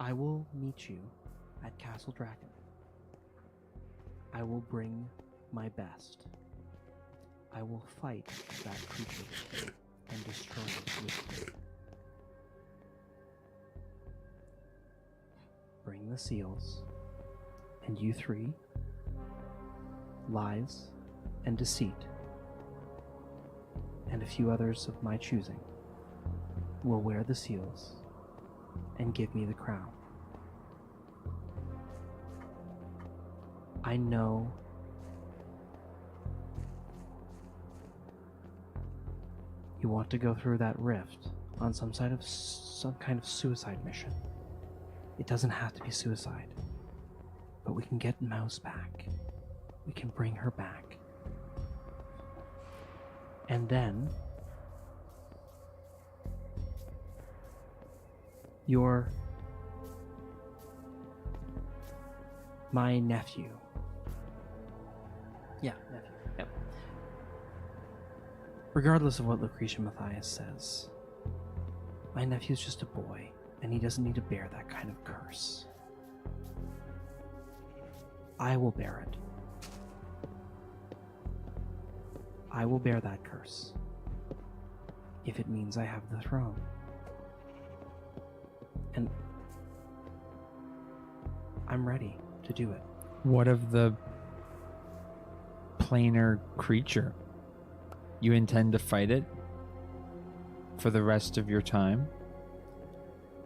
I will meet you at Castle Draken. I will bring my best. I will fight that creature and destroy it with you. Bring the seals, and you three, lies and deceit, and a few others of my choosing, will wear the seals and give me the crown. I know you want to go through that rift on some kind of suicide mission. It doesn't have to be suicide, but we can get Mouse back. We can bring her back. And then you're my nephew. Yeah, nephew. Yep. Regardless of what Lucretia Matthias says, my nephew's just a boy, and he doesn't need to bear that kind of curse. I will bear it. I will bear that curse, if it means I have the throne. And I'm ready to do it. What of the planar creature? You intend to fight it for the rest of your time?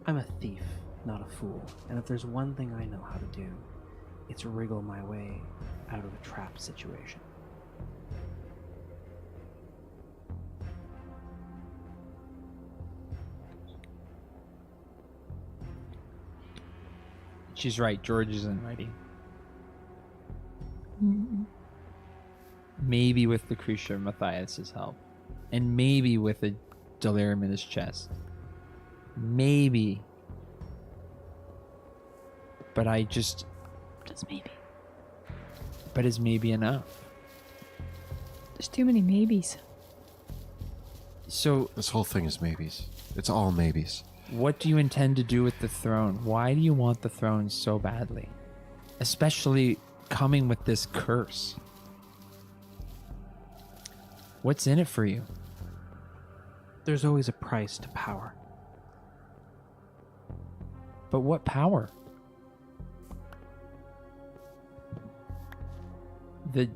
I'm a thief, not a fool. And if there's one thing I know how to do, it's wriggle my way out of a trap situation. She's right. George isn't ready. Maybe with Lucretia Matthias' help. And maybe with a delirium in his chest. Maybe. But I just... Just maybe. But is maybe enough? There's too many maybes. So... This whole thing is maybes. It's all maybes. What do you intend to do with the throne? Why do you want the throne so badly? Especially coming with this curse. What's in it for you? There's always a price to power. But what power? The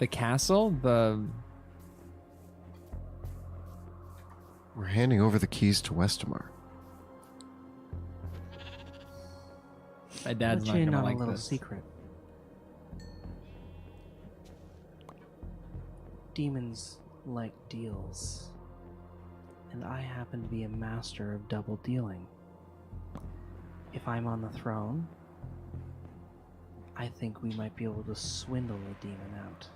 castle? We're handing over the keys to Westamar. My dad's not Let you gonna know like a little this. secret. Demons like deals, and I happen to be a master of double dealing. If I'm on the throne, I think we might be able to swindle a demon out.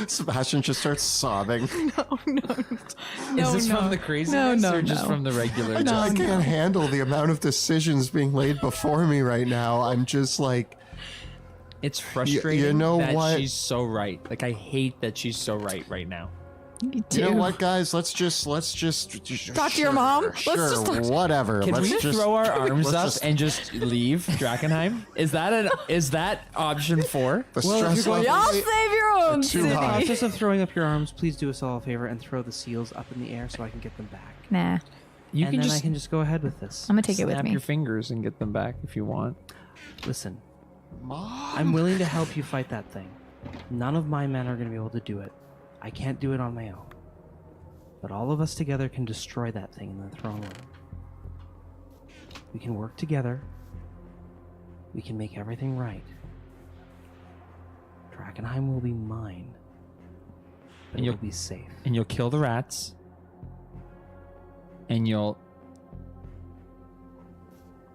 Sebastian just starts sobbing. Is this from the craziness or just from the regular? I can't handle the amount of decisions being laid before me right now. I'm just like... It's frustrating you know that what? she's so right. Like, I hate that she's so right now. You know what, guys? Let's just Talk to your mom? Let's Sure, just talk to- whatever. Can let's we just throw our arms let's up just- and just leave Drakenheim? Is that option 4? The Well, if stress you're going level Y'all save your own too city. high. In the process of throwing up your arms, please do us all a favor and throw the seals up in the air so I can get them back. Nah, You and can then just I can just go ahead with this. I'm gonna take it with snap me. your fingers and get them back if you want. Listen, Mom. I'm willing to help you fight that thing. None of my men are going to be able to do it. I can't do it on my own. But all of us together can destroy that thing in the throne room. We can work together. We can make everything right. Drakenheim will be mine. But And you'll you'll- be safe. And you'll kill the rats. And you'll...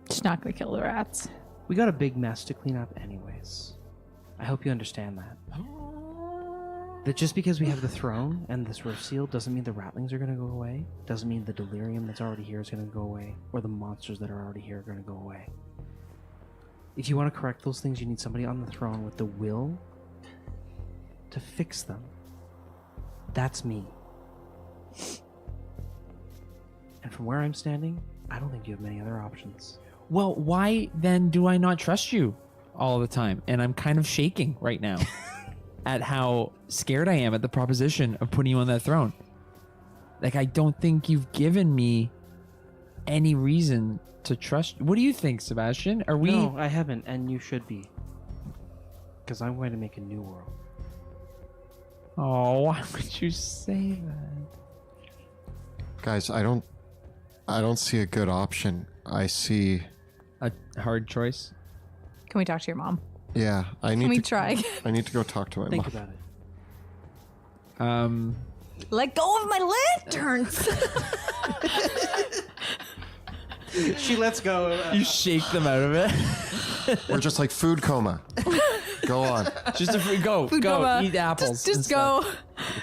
Just not gonna kill the rats. We got a big mess to clean up anyways. I hope you understand that. That just because we have the throne and this rift seal doesn't mean the ratlings are going to go away. Doesn't mean the delirium that's already here is going to go away. Or the monsters that are already here are going to go away. If you want to correct those things, you need somebody on the throne with the will to fix them. That's me. And from where I'm standing, I don't think you have many other options. Well, why then do I not trust you all the time? And I'm kind of shaking right now at how scared I am at the proposition of putting you on that throne. Like, I don't think you've given me any reason to trust. What do you think, Sebastian? Are we? No, I haven't, and you should be. Because I'm going to make a new world. Oh, why would you say that? Guys, I don't see a good option. I see. A hard choice. Can we talk to your mom? Yeah, Can we try? I need to go talk to my Think mom. about it. Let go of my lanterns. She lets go. You shake them out of it. We're just like food coma. Go on. Just a free go. Food go. coma. Eat apples. Just go.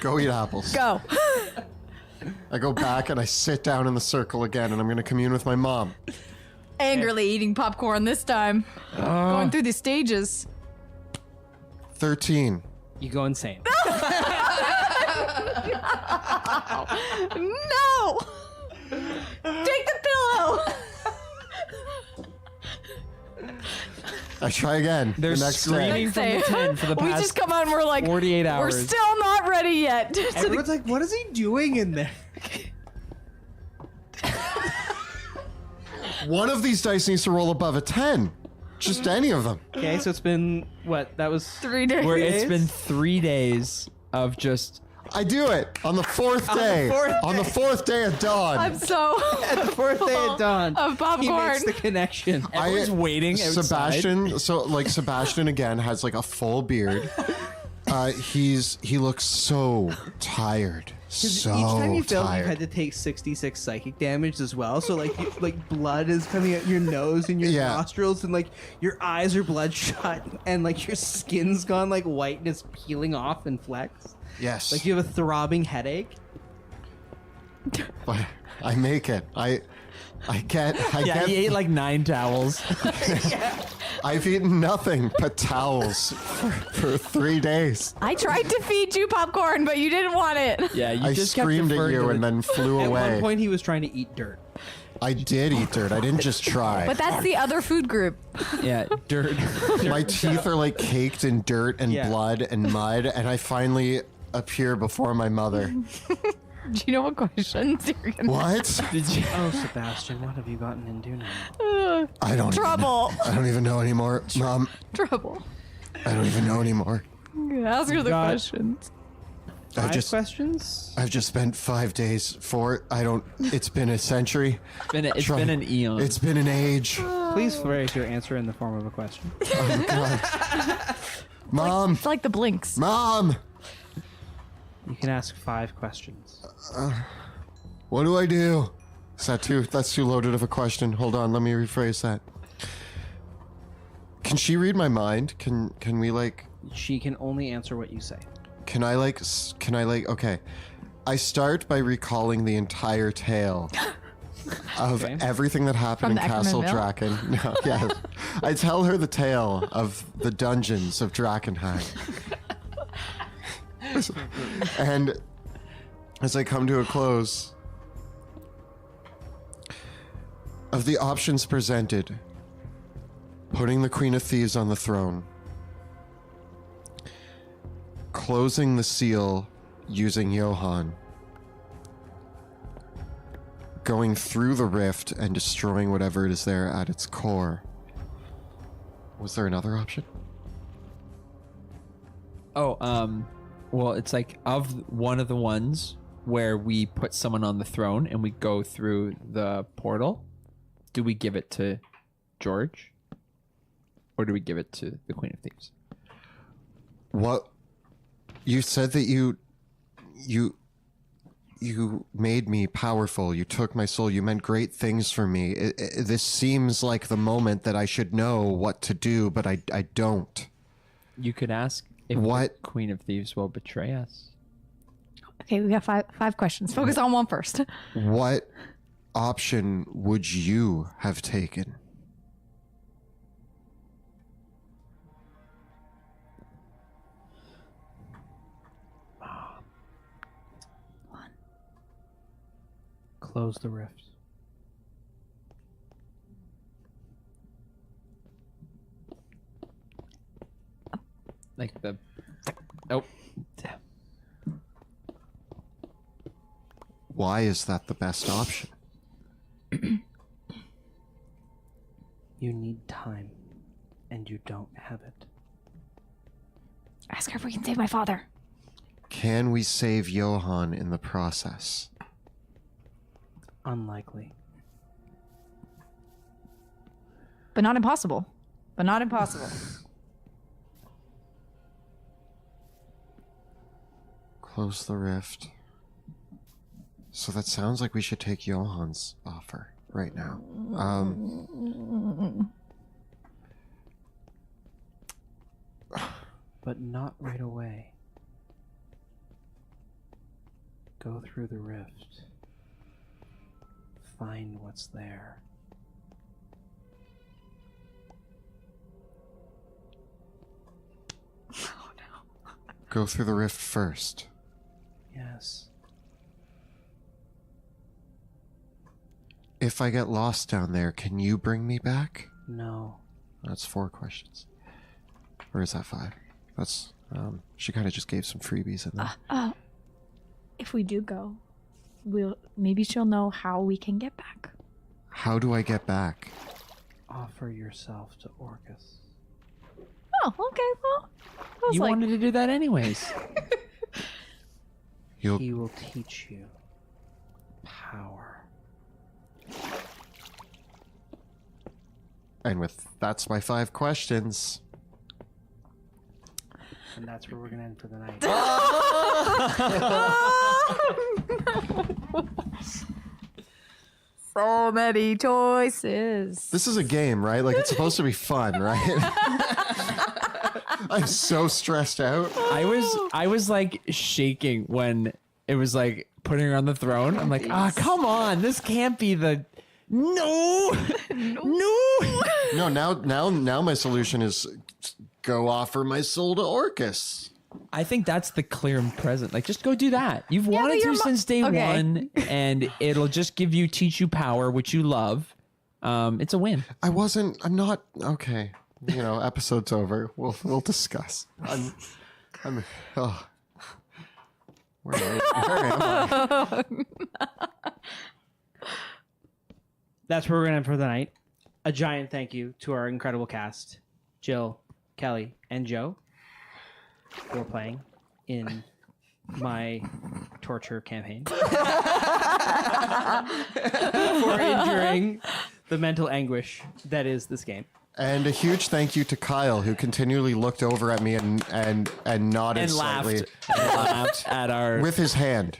Go eat apples. Go. I go back and I sit down in the circle again, and I'm going to commune with my mom. Angrily eating popcorn this time. Going through the stages. 13. You go insane. No! Take the pillow! I try again. They're the next screaming day. from the tent for the We past just come on, we're like, 48 we're hours. still not ready yet. Everyone's like, what is he doing in there? One of these dice needs to roll above a 10. Just any of them. Okay, so it's been, what, that was... 3 days. Where it's been 3 days of just I do it on the fourth day. On the fourth day at dawn. I'm so At the fourth day at dawn. of He popcorn. makes the connection. everyone's waiting outside. Sebastian, Sebastian again has like a full beard. He looks so tired. So Each time you failed, you tired. had to take 66 psychic damage as well. So like blood is coming out your nose and your Yeah. nostrils, and like your eyes are bloodshot, and like your skin's gone like white and it's peeling off and flecks. Yes. Like you have a throbbing headache. But I make it. I Yeah, get. he ate like 9 towels. I've eaten nothing but towels for 3 days. I tried to feed you popcorn, but you didn't want it. Yeah, you I just kept screamed at deferring to you the- and then flew At away. one point, he was trying to eat dirt. I did eat dirt. I didn't just try. But that's the other food group. Yeah, dirt. My teeth are like caked in dirt and Yeah. blood and mud, and I finally appear before my mother. Do you know what questions you're gonna What? Did you? Oh, Sebastian, what have you gotten into now? I don't Trouble. Even, I don't even know anymore, Mom. Trouble. I don't even know anymore. Ask her the God. questions. I've Five just questions? I've just spent 5 days for I don't. It's been a century. It's Try- been an eon. It's been an age. Please phrase your answer in the form of a question. Oh God. Mom, It's like the blinks. Mom, You can ask 5 questions. what do I do? Is that too? That's too loaded of a question. Hold on, let me rephrase that. Can she read my mind? Can we like? She can only answer what you say. Can I like? Okay. I start by recalling the entire tale of Okay. everything that happened From in the Castle Eckermann Draken. No, yes. I tell her the tale of the dungeons of Drakenheim. And as I come to a close, of the options presented, putting the Queen of Thieves on the throne, closing the seal using Johann, going through the rift and destroying whatever it is there at its core. Was there another option? Well, it's like of one of the ones where we put someone on the throne and we go through the portal. Do we give it to George, or do we give it to the Queen of Thieves? What? You said that you made me powerful. You took my soul. You meant great things for me. This seems like the moment that I should know what to do, but I don't. You could ask if What? the Queen of Thieves will betray us. Okay, we got five questions. Focus on one first. What option would you have taken? Close the rift. Like the. Oh. Why is that the best option? You need time, and you don't have it. Ask her if we can save my father. Can we save Johann in the process? Unlikely. But not impossible. But not impossible. Close the rift. So that sounds like we should take Johann's offer right now. But not right away. Go through the rift. Find what's there. Oh no. Go through the rift first. Yes. If I get lost down there, can you bring me back? No. That's 4 questions. Or is that 5? That's, she kind of just gave some freebies in there. If we do go, maybe she'll know how we can get back. How do I get back? Offer yourself to Orcus. Oh, okay. Well, I was You like, wanted to do that anyways. You'll He will teach you power. And with that's my 5 questions. And that's where we're going to end for the night. so many choices. This is a game, right? Like it's supposed to be fun, right? I'm so stressed out. I was like shaking when it was like putting her on the throne. I'm like, come on, this can't be the no. No, now my solution is go offer my soul to Orcus. I think that's the clear and present. Like, just go do that. You've Yeah, wanted but to your since day okay. one, and it'll just teach you power, which you love. It's a win. I'm not okay. You know, episode's over. We'll discuss. Oh. Where am I? That's where we're going to end for the night. A giant thank you to our incredible cast, Jill, Kelly, and Joe, who are playing in my torture campaign for enduring the mental anguish that is this game. And a huge thank you to Kyle, who continually looked over at me and nodded And slightly laughed at our with his hand,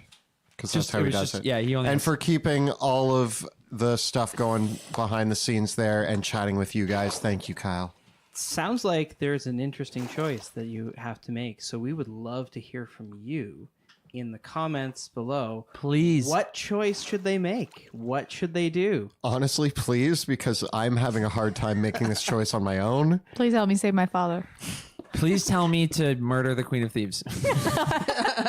because that's how he does it. Yeah, he only And for keeping all of the stuff going behind the scenes there and chatting with you guys. Thank you, Kyle. Sounds like there's an interesting choice that you have to make. So we would love to hear from you in the comments below. Please. What choice should they make? What should they do? Honestly, please, because I'm having a hard time making this choice on my own. Please help me save my father. Please tell me to murder the Queen of Thieves.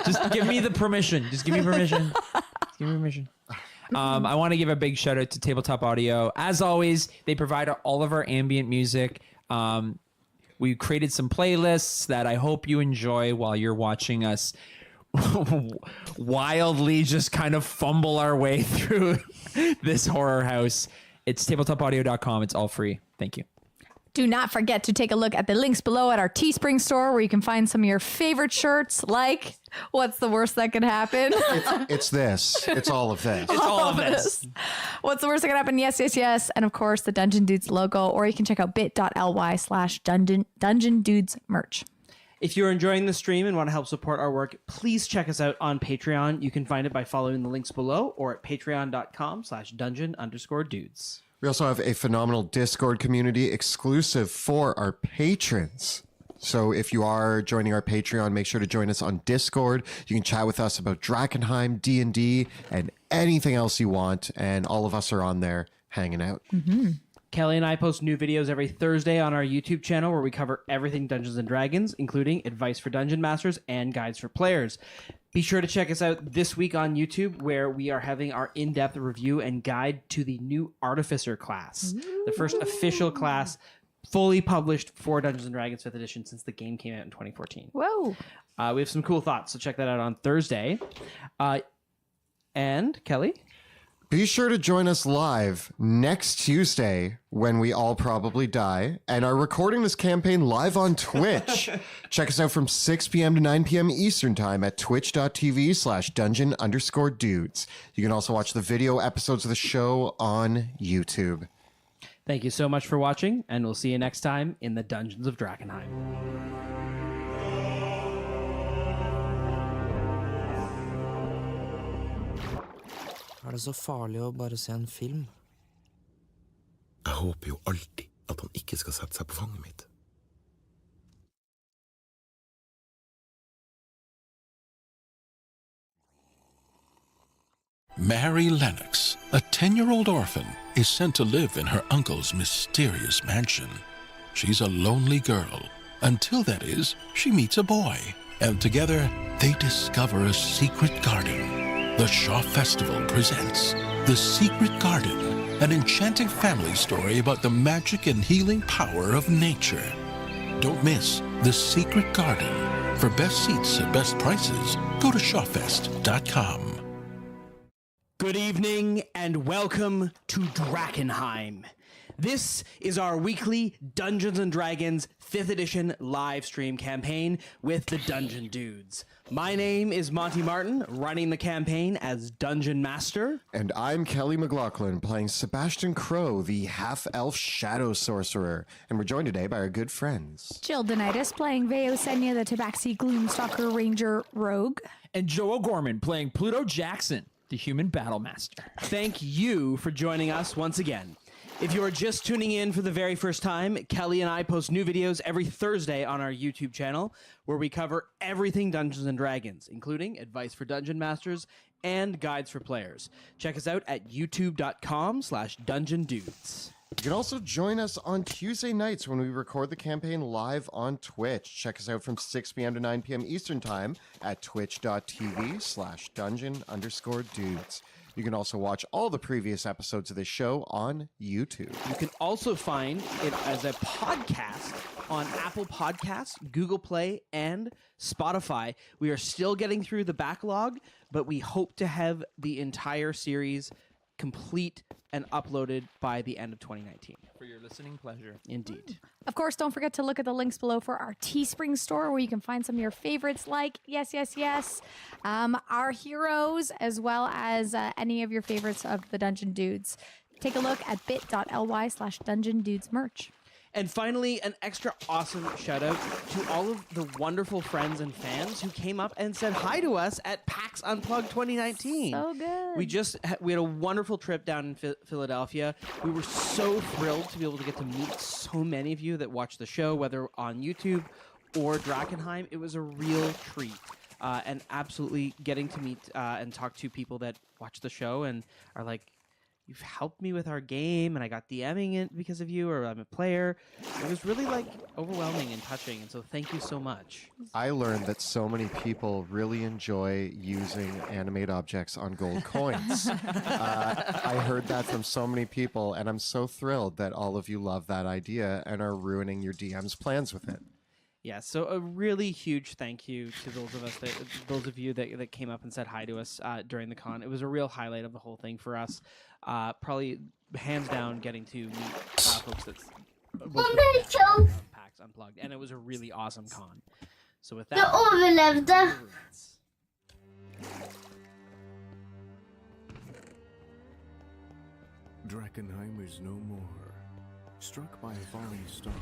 Just give me the permission. Just give me permission. Just give me permission. I want to give a big shout out to Tabletop Audio. As always, they provide all of our ambient music. We created some playlists that I hope you enjoy while you're watching us wildly just kind of fumble our way through this horror house. It's tabletopaudio.com. It's all free. Thank you. Do not forget to take a look at the links below at our Teespring store where you can find some of your favorite shirts like What's the Worst That Could Happen? It's this. It's all of this. It's all of this. What's the Worst That Could Happen? Yes, yes, yes. And of course, the Dungeon Dudes logo, or you can check out bit.ly/Dungeon Dudes merch. If you're enjoying the stream and want to help support our work, please check us out on Patreon. You can find it by following the links below or at patreon.com/dungeon_dudes. We also have a phenomenal Discord community exclusive for our patrons. So if you are joining our Patreon, make sure to join us on Discord. You can chat with us about Drakkenheim, D&D, and anything else you want. And all of us are on there hanging out. Mm-hmm. Kelly and I post new videos every Thursday on our YouTube channel where we cover everything Dungeons & Dragons, including advice for dungeon masters and guides for players. Be sure to check us out this week on YouTube, where we are having our in-depth review and guide to the new Artificer class, the first official class fully published for Dungeons & Dragons 5th edition since the game came out in 2014. Whoa. We have some cool thoughts, so check that out on Thursday. And Kelly? Be sure to join us live next Tuesday when we all probably die and are recording this campaign live on Twitch. Check us out from 6 p.m. to 9 p.m. Eastern Time at twitch.tv/dungeon_dudes. You can also watch the video episodes of the show on YouTube. Thank you so much for watching, and we'll see you next time in the Dungeons of Drakenheim. Det så farlig å bare se en film? Jeg håper jo alltid at han ikke skal sette seg på fanget mitt. Mary Lennox, a 10-year-old orphan, is sent to live in her uncle's mysterious mansion. She's a lonely girl. Until, that is, she meets a boy. And together, they discover a secret garden. The Shaw Festival presents The Secret Garden, an enchanting family story about the magic and healing power of nature. Don't miss The Secret Garden. For best seats and best prices, go to shawfest.com. Good evening and welcome to Drakenheim. This is our weekly Dungeons & Dragons 5th edition live stream campaign with the Dungeon Dudes. My name is Monty Martin, running the campaign as Dungeon Master. And I'm Kelly McLaughlin, playing Sebastian Crow, the half-elf shadow sorcerer. And we're joined today by our good friends. Jill Denitis playing Veosenia, the Tabaxi Gloomstalker Ranger Rogue. And Joe O'Gorman playing Pluto Jackson, the human battle master. Thank you for joining us once again. If you are just tuning in for the very first time, Kelly and I post new videos every Thursday on our YouTube channel where we cover everything Dungeons & Dragons, including advice for dungeon masters and guides for players. Check us out at youtube.com/dungeondudes. You can also join us on Tuesday nights when we record the campaign live on Twitch. Check us out from 6 p.m. to 9 p.m. Eastern Time at twitch.tv/dungeon_dudes. You can also watch all the previous episodes of this show on YouTube. You can also find it as a podcast on Apple Podcasts, Google Play, and Spotify. We are still getting through the backlog, but we hope to have the entire series complete and uploaded by the end of 2019. For your listening pleasure. Indeed. Of course, don't forget to look at the links below for our Teespring store where you can find some of your favorites like, yes, our heroes, as well as any of your favorites of the Dungeon Dudes. Take a look at bit.ly/DungeonDudesMerch. And finally, an extra awesome shout out to all of the wonderful friends and fans who came up and said hi to us at PAX Unplugged 2019. So good. We had a wonderful trip down in Philadelphia. We were so thrilled to be able to get to meet so many of you that watch the show, whether on YouTube or Drakenheim. It was a real treat. And absolutely getting to meet and talk to people that watch the show and are like, you've helped me with our game, and I got DMing it because of you, or I'm a player. It was really like overwhelming and touching, and so thank you so much. I learned that so many people really enjoy using animate objects on gold coins. I heard that from so many people, and I'm so thrilled that all of you love that idea and are ruining your DM's plans with it. Yeah, so a really huge thank you to those of you that came up and said hi to us during the con. It was a real highlight of the whole thing for us. Probably hands down getting to meet folks that's PAX Unplugged, and it was a really awesome con. So with that, Jag överlevde. Drakenheim is no more. Struck by a falling star,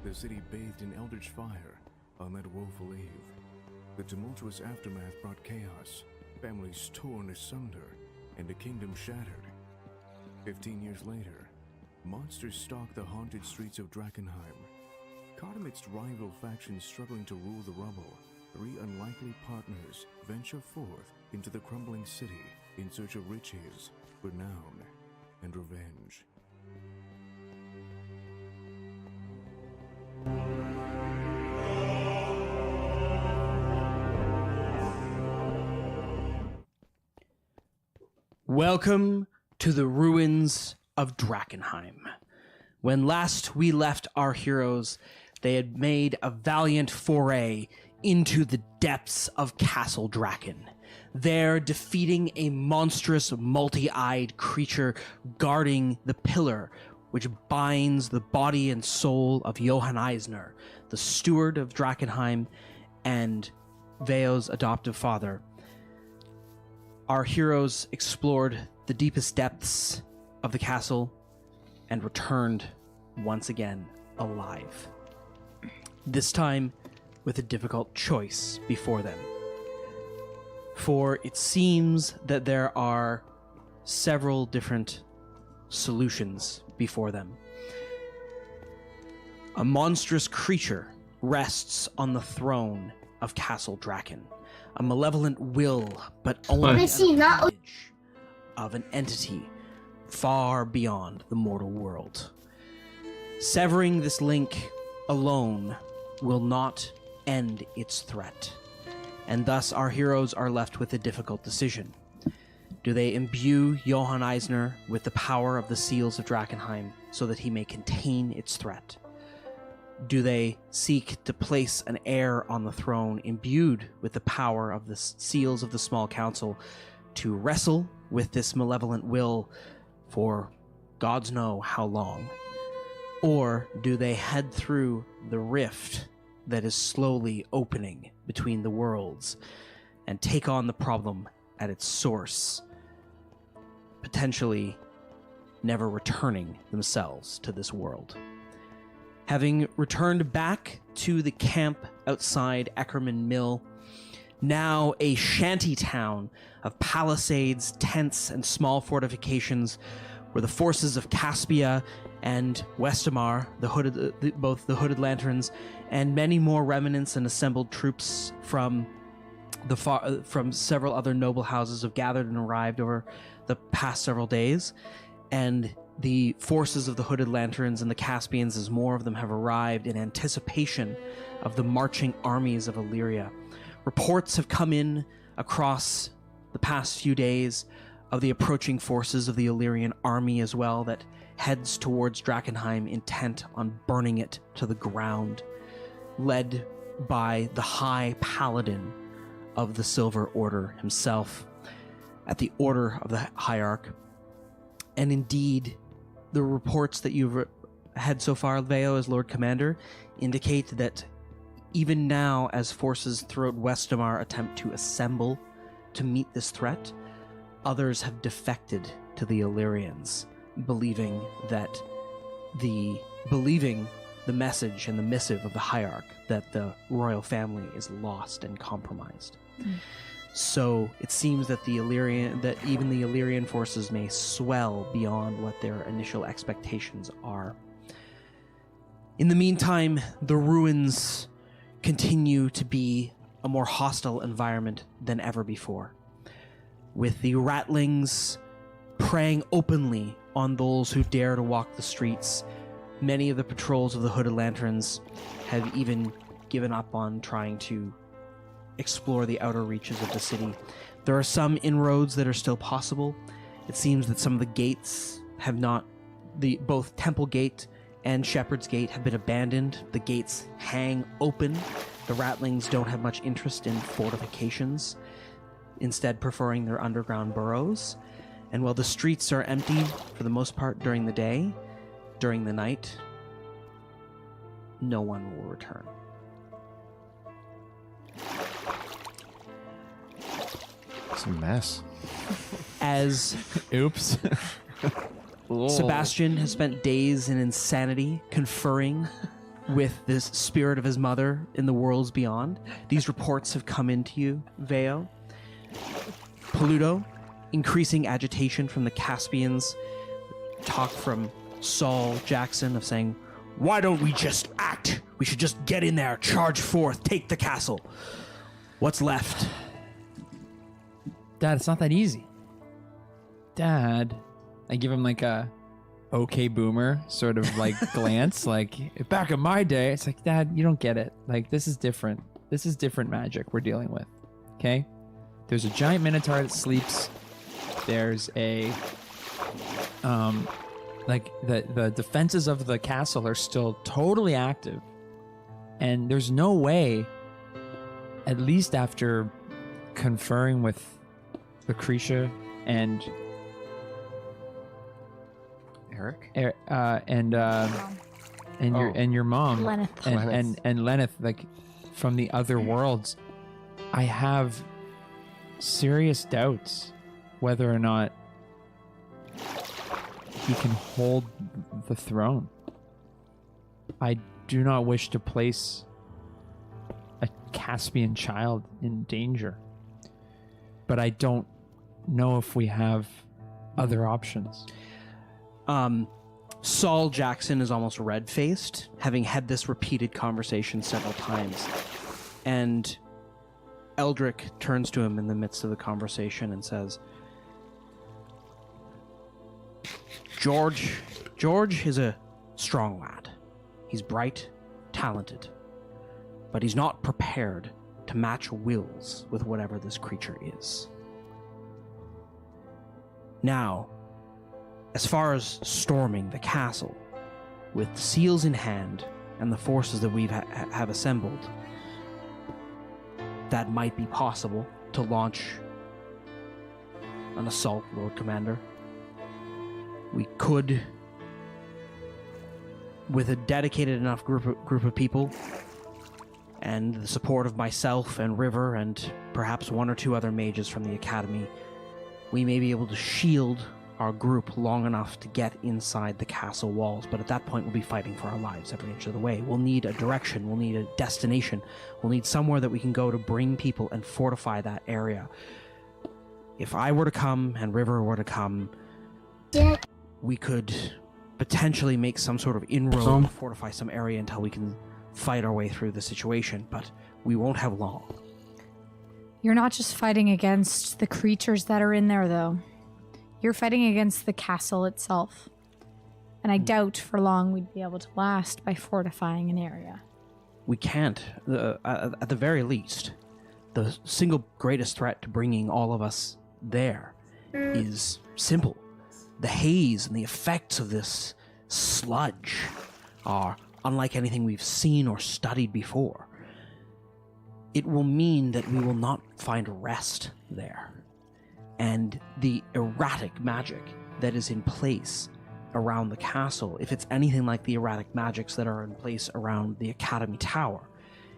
the city bathed in eldritch fire on that woeful eve. The tumultuous aftermath brought chaos, families torn asunder, and a kingdom shattered. 15 years later, monsters stalk the haunted streets of Drakenheim. Caught amidst rival factions struggling to rule the rubble, 3 unlikely partners venture forth into the crumbling city in search of riches, renown, and revenge. welcome to the ruins of Drakenheim. When last we left our heroes, they had made a valiant foray into the depths of Castle Draken, there defeating a monstrous multi-eyed creature guarding the pillar which binds the body and soul of Johann Eisner, the steward of Drakenheim and Veo's adoptive father. Our heroes explored the deepest depths of the castle and returned once again alive. This time with a difficult choice before them. For it seems that there are several different solutions before them. A monstrous creature rests on the throne of Castle Draken. A malevolent will, but only an image of an entity far beyond the mortal world. Severing this link alone will not end its threat, and thus our heroes are left with a difficult decision. Do they imbue Johann Eisner with the power of the seals of Drakenheim so that he may contain its threat? Do they seek to place an heir on the throne imbued with the power of the seals of the small council to wrestle with this malevolent will for gods know how long? Or do they head through the rift that is slowly opening between the worlds and take on the problem at its source, potentially never returning themselves to this world? Having returned back to the camp outside Eckerman Mill, now a shanty town of palisades, tents, and small fortifications, where the forces of Caspia and Westamar, both the Hooded Lanterns, and many more remnants and assembled troops from several other noble houses have gathered and arrived over the past several days, and the forces of the Hooded Lanterns and the Caspians, as more of them have arrived in anticipation of the marching armies of Illyria. Reports have come in across the past few days of the approaching forces of the Illyrian army as well, that heads towards Drakenheim intent on burning it to the ground, led by the High Paladin of the Silver Order himself, at the order of the Hierarch. And indeed, the reports that you've had so far, Veo, as Lord Commander, indicate that even now, as forces throughout Westamar attempt to assemble to meet this threat, others have defected to the Illyrians, believing the message and the missive of the Hierarch that the royal family is lost and compromised. So it seems that even the Illyrian forces may swell beyond what their initial expectations are. In the meantime, the ruins continue to be a more hostile environment than ever before, with the ratlings preying openly on those who dare to walk the streets. Many of the patrols of the Hooded Lanterns have even given up on trying to explore the outer reaches of the city. There are some inroads that are still possible. It seems that some of the gates have not, both Temple Gate and Shepherd's Gate have been abandoned. The gates hang open. The ratlings don't have much interest in fortifications, instead preferring their underground burrows. And while the streets are empty for the most part during the day, during the night, no one will return. It's a mess. As Oops. Sebastian has spent days in insanity conferring with this spirit of his mother in the worlds beyond, these reports have come into you, Veo. Paludo, increasing agitation from the Caspians, talk from Saul Jackson of saying, "Why don't we just act? We should just get in there, charge forth, take the castle." What's left? Dad, it's not that easy. Dad. I give him like a okay boomer sort of like glance, like back in my day. It's like, Dad, you don't get it. Like, this is different. This is different magic we're dealing with. Okay? There's a giant minotaur that sleeps. There's a Like the defenses of the castle are still totally active. And there's no way, at least after conferring with Lucretia and Eric? and your mom Lenneth. and Lenneth, like from the other worlds, I have serious doubts whether or not he can hold the throne. I do not wish to place a Caspian child in danger, but I don't know if we have other options. Saul Jackson is almost red-faced, having had this repeated conversation several times. And Eldrick turns to him in the midst of the conversation and says, George is a strong lad. He's bright, talented, but he's not prepared to match wills with whatever this creature is. Now, as far as storming the castle, with seals in hand and the forces that we have assembled, that might be possible to launch an assault, Lord Commander. We could, with a dedicated enough group of people, and the support of myself and River and perhaps one or two other mages from the Academy, we may be able to shield our group long enough to get inside the castle walls. But at that point, we'll be fighting for our lives every inch of the way. We'll need a direction. We'll need a destination. We'll need somewhere that we can go to bring people and fortify that area. If I were to come and River were to come, we could potentially make some sort of inroad to fortify some area until we can fight our way through the situation, but we won't have long. You're not just fighting against the creatures that are in there, though. You're fighting against the castle itself. And I doubt for long we'd be able to last by fortifying an area. We can't. At the very least, the single greatest threat to bringing all of us there is simple. The haze and the effects of this sludge are unlike anything we've seen or studied before. It will mean that we will not find rest there. And the erratic magic that is in place around the castle, if it's anything like the erratic magics that are in place around the Academy Tower,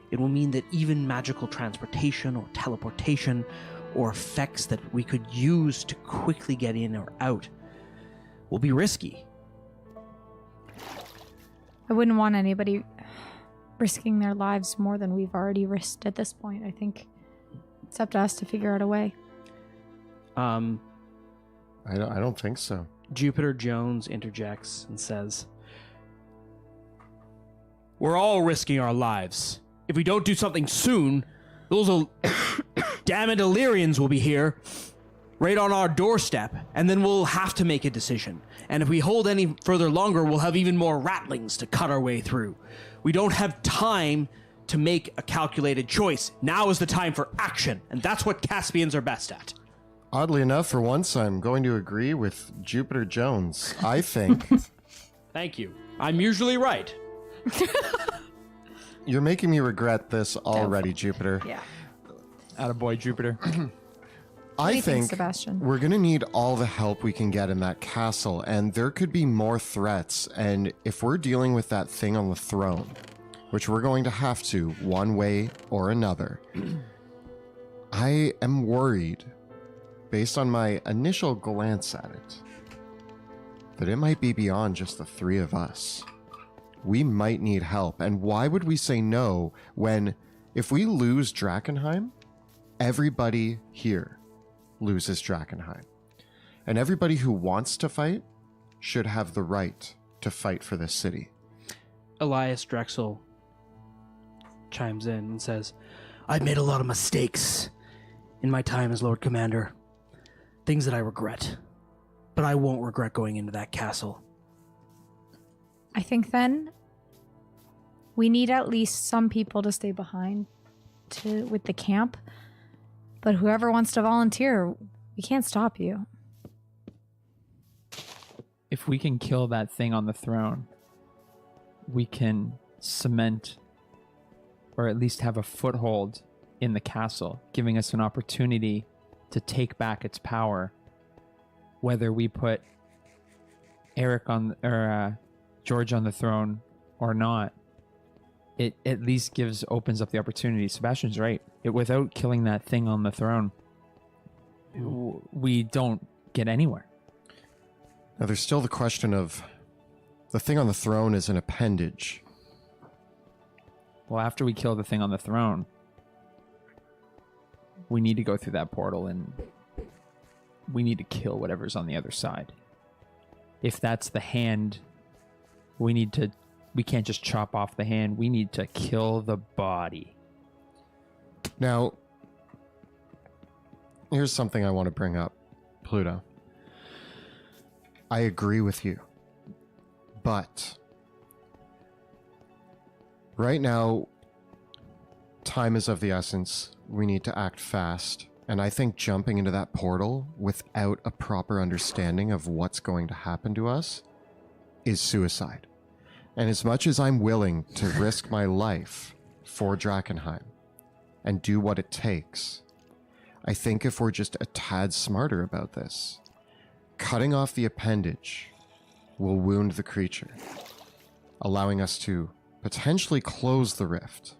it will mean that even magical transportation or teleportation or effects that we could use to quickly get in or out will be risky. I wouldn't want anybody risking their lives more than we've already risked at this point. I think it's up to us to figure out a way. I don't think so. Jupiter Jones interjects and says, "We're all risking our lives. If we don't do something soon, those damned Illyrians will be here, right on our doorstep, and then we'll have to make a decision. And if we hold any further longer, we'll have even more rattlings to cut our way through. We don't have time to make a calculated choice. Now is the time for action, and that's what Caspians are best at." Oddly enough, for once, I'm going to agree with Jupiter Jones. I think Thank you. I'm usually right. you're making me regret this already, Jupiter. Yeah. Attaboy, Jupiter. I do you think, think Sebastian? we're going to need all the help we can get in that castle, and there could be more threats. And if we're dealing with that thing on the throne, which we're going to have to one way or another, I am worried, based on my initial glance at it, that it might be beyond just the three of us. We might need help, and why would we say no when, if we lose Drakenheim, everybody here loses Drakenheim. And everybody who wants to fight should have the right to fight for this city. Elias Drexel chimes in and says, "I've made a lot of mistakes in my time as Lord Commander. Things that I regret. But I won't regret going into that castle." I think then we need at least some people to stay behind with the camp. But whoever wants to volunteer, we can't stop you. if we can kill that thing on the throne, we can cement or at least have a foothold in the castle, giving us an opportunity to take back its power. Whether we put Eric on or George on the throne or not, it at least opens up the opportunity. Sebastian's right. Without killing that thing on the throne, we don't get anywhere. Now, there's still the question of the thing on the throne is an appendage. Well, after we kill the thing on the throne, we need to go through that portal and we need to kill whatever's on the other side. If that's the hand, we can't just chop off the hand. We need to kill the body. Now, here's something I want to bring up, Pluto. I agree with you, but right now, time is of the essence. We need to act fast. And I think jumping into that portal without a proper understanding of what's going to happen to us is suicide. And as much as I'm willing to risk my life for Drakenheim and do what it takes, I think if we're just a tad smarter about this, cutting off the appendage will wound the creature, allowing us to potentially close the rift.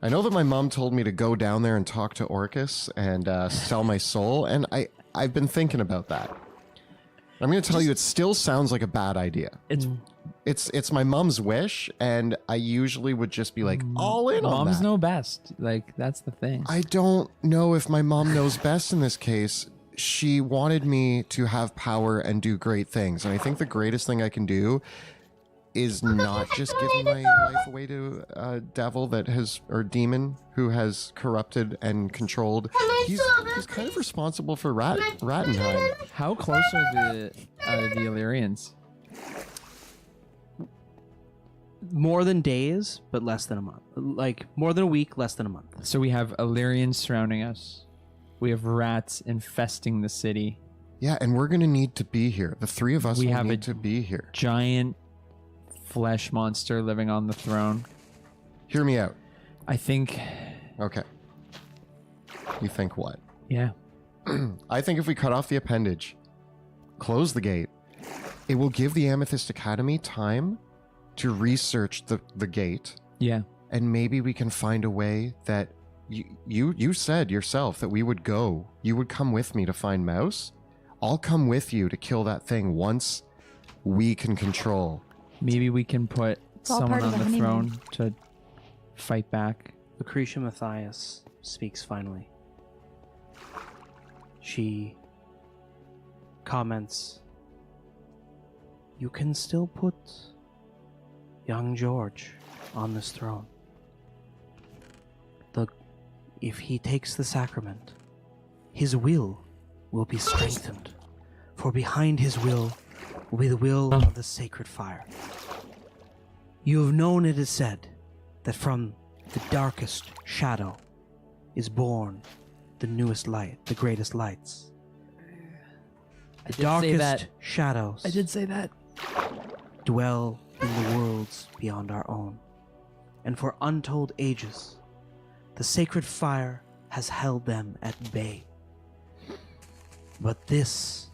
I know that my mom told me to go down there and talk to Orcus and sell my soul, and I've been thinking about that. I'm going to tell you, it still sounds like a bad idea. It's my mom's wish, and I usually would just be like, all in on that. Moms know best. Like, that's the thing. I don't know if my mom knows best in this case. She wanted me to have power and do great things, and I think the greatest thing I can do is not just giving my life away to a devil that has, or demon who has corrupted and controlled. He's kind of responsible for Rattenheim. How close are the Illyrians? More than days, but less than a month. Like, more than a week, less than a month. So we have Illyrians surrounding us. We have rats infesting the city. Yeah, and we're going to need to be here. The three of us will need to be here. Giant flesh monster living on the throne. Hear me out. I think... Okay. You think what? Yeah. I think if we cut off the appendage, close the gate, it will give the Amethyst Academy time to research the gate. Yeah. And maybe we can find a way that you said yourself that we would go. You would come with me to find Mouse. I'll come with you to kill that thing once we can control. Maybe we can put someone on the throne to fight back. Lucretia Matthias speaks finally. She comments, "You can still put young George on this throne. If he takes the sacrament, his will be strengthened. For behind his will be the will of the sacred fire. You have known, it is said, that from the darkest shadow is born the newest light, the greatest lights. The darkest shadows I did say that. dwell in the worlds beyond our own. And for untold ages, the sacred fire has held them at bay. But this